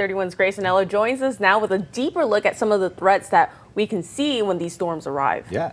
31's Grace Anello joins us now with a deeper look at some of the threats that we can see when these storms arrive. Yeah.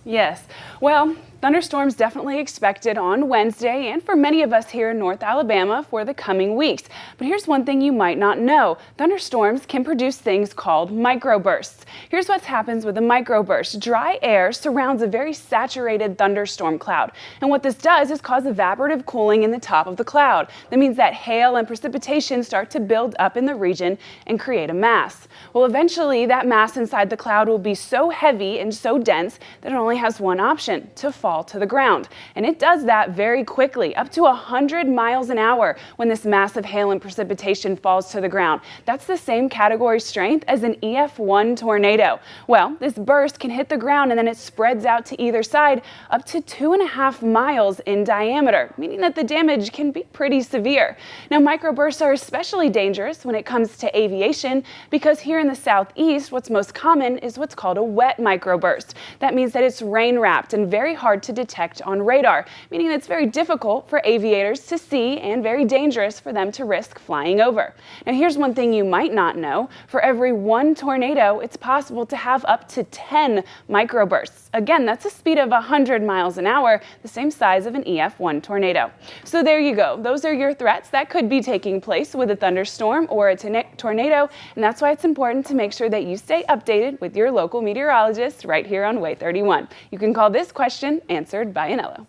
Yes. Well, thunderstorms definitely expected on Wednesday and for many of us here in North Alabama for the coming weeks. But here's one thing you might not know. Thunderstorms can produce things called microbursts. Here's what happens with a microburst. Dry air surrounds a very saturated thunderstorm cloud. And what this does is cause evaporative cooling in the top of the cloud. That means that hail and precipitation start to build up in the region and create a mass. Well, eventually that mass inside the cloud will be so heavy and so dense that it only has one option: to fall to the ground. And it does that very quickly, up to 100 miles an hour when this massive hail and precipitation falls to the ground. That's the same category strength as an EF1 tornado. Well, this burst can hit the ground and then it spreads out to either side up to 2.5 miles in diameter, meaning that the damage can be pretty severe. Now, microbursts are especially dangerous when it comes to aviation because here in the southeast, what's most common is what's called a wet microburst. That means that it's rain-wrapped and very hard to detect on radar, meaning that it's very difficult for aviators to see and very dangerous for them to risk flying over. Now, here's one thing you might not know. For every one tornado, it's possible to have up to 10 microbursts. Again, that's a speed of 100 miles an hour, the same size of an EF1 tornado. So there you go. Those are your threats that could be taking place with a thunderstorm or a tornado, and that's why it's important to make sure that you stay updated with your local meteorologist right here on Way 31. You can call this question answered by Anello.